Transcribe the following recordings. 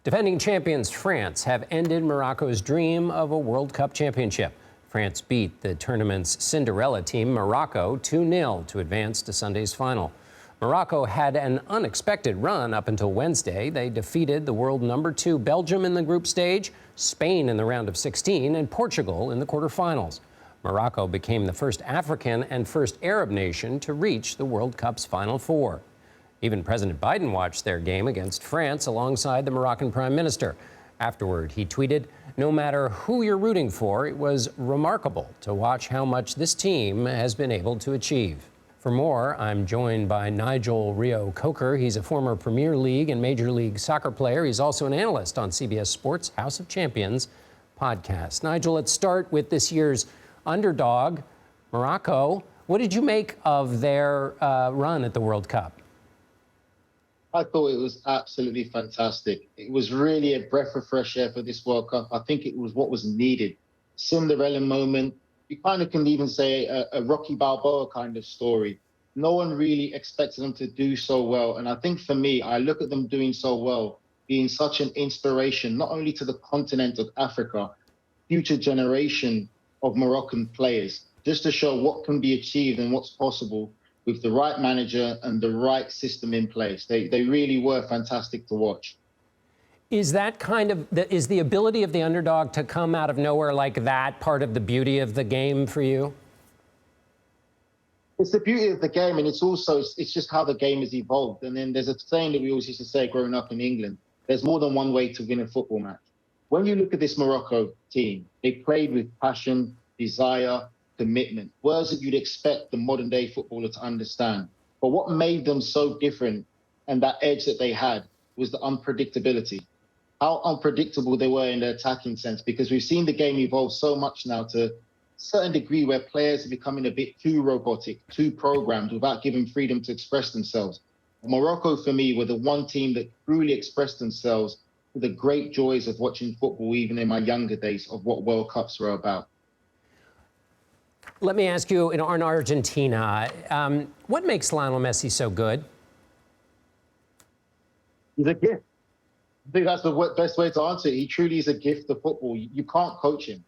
Defending champions France have ended Morocco's dream of a World Cup championship. France beat the tournament's Cinderella team, Morocco, 2-0 to advance to Sunday's final. Morocco had an unexpected run up until Wednesday. They defeated the world number 2 Belgium in the group stage, Spain in the round of 16, and Portugal in the quarterfinals. Morocco became the first African and first Arab nation to reach the World Cup's Final Four. Even President Biden watched their game against France alongside the Moroccan Prime Minister. Afterward, he tweeted, "No matter who you're rooting for, it was remarkable to watch how much this team has been able to achieve." For more, I'm joined by Nigel Reo-Coker. He's a former Premier League and Major League Soccer player. He's also an analyst on CBS Sports' House of Champions podcast. Nigel, let's start with this year's underdog, Morocco. What did you make of their run at the World Cup? I thought it was absolutely fantastic. It was really a breath of fresh air for this World Cup. I think it was what was needed. Cinderella moment. You kind of can even say a Rocky Balboa kind of story. No one really expected them to do so well. And I think for me, I look at them doing so well, being such an inspiration, not only to the continent of Africa, future generation of Moroccan players, just to show what can be achieved and what's possible with the right manager and the right system in place. They really were fantastic to watch. Is that is the ability of the underdog to come out of nowhere like that part of the beauty of the game for you? It's the beauty of the game, and it's just how the game has evolved. And then there's a saying that we always used to say growing up in England, there's more than one way to win a football match. When you look at this Morocco team, they played with passion, desire, commitment, words that you'd expect the modern day footballer to understand. But what made them so different and that edge that they had was the unpredictability. How unpredictable they were in their attacking sense, because we've seen the game evolve so much now to a certain degree where players are becoming a bit too robotic, too programmed without giving freedom to express themselves. Morocco, for me, were the one team that truly expressed themselves with the great joys of watching football, even in my younger days, of what World Cups were about. Let me ask you, on Argentina, what makes Lionel Messi so good? He's a gift. I think that's the best way to answer it. He truly is a gift to football. You can't coach him.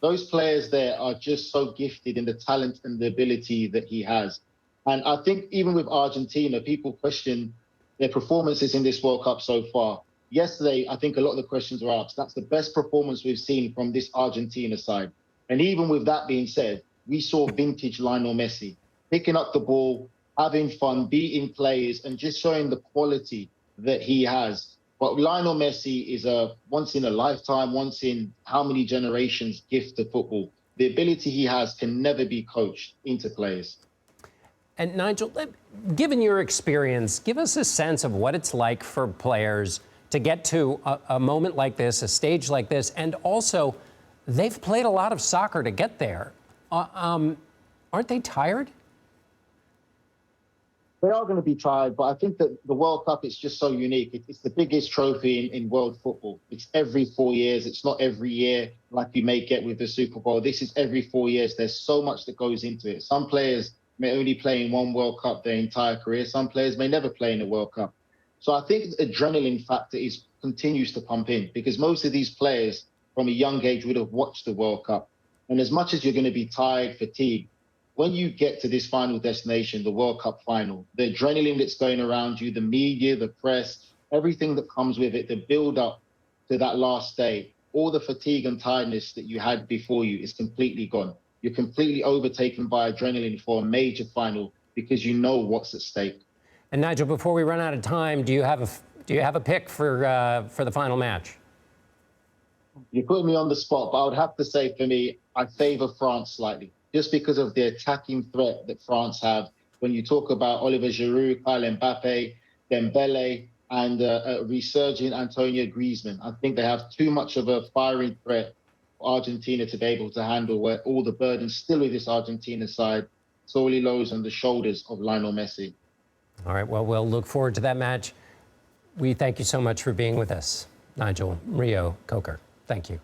Those players there are just so gifted in the talent and the ability that he has. And I think even with Argentina, people question their performances in this World Cup so far. Yesterday, I think a lot of the questions were asked. That's the best performance we've seen from this Argentina side. And even with that being said, we saw vintage Lionel Messi picking up the ball, having fun, beating players, and just showing the quality that he has. But Lionel Messi is a once-in-a-lifetime, once-in how many generations gift to football. The ability he has can never be coached into players. And Nigel, given your experience, give us a sense of what it's like for players to get to a moment like this, a stage like this, and also they've played a lot of soccer to get there. Aren't they tired? They are going to be tired, but I think that the World Cup is just so unique. It's the biggest trophy in world football. It's every 4 years. It's not every year like you may get with the Super Bowl. This is every 4 years. There's so much that goes into it. Some players may only play in one World Cup their entire career. Some players may never play in a World Cup. So I think the adrenaline factor continues to pump in, because most of these players from a young age would have watched the World Cup. And as much as you're going to be tired, fatigued, when you get to this final destination, the World Cup final, the adrenaline that's going around you, the media, the press, everything that comes with it, the build up to that last day, all the fatigue and tiredness that you had before you is completely gone. You're completely overtaken by adrenaline for a major final because you know what's at stake. And Nigel, before we run out of time, do you have a pick for the final match? You put me on the spot, but I would have to say, for me, I favor France slightly, just because of the attacking threat that France have. When you talk about Olivier Giroud, Kylian Mbappe, Dembele, and resurging Antonio Griezmann, I think they have too much of a firing threat for Argentina to be able to handle, where all the burden still with this Argentina side solely lies on the shoulders of Lionel Messi. All right, well, we'll look forward to that match. We thank you so much for being with us, Nigel Reo-Coker. Thank you.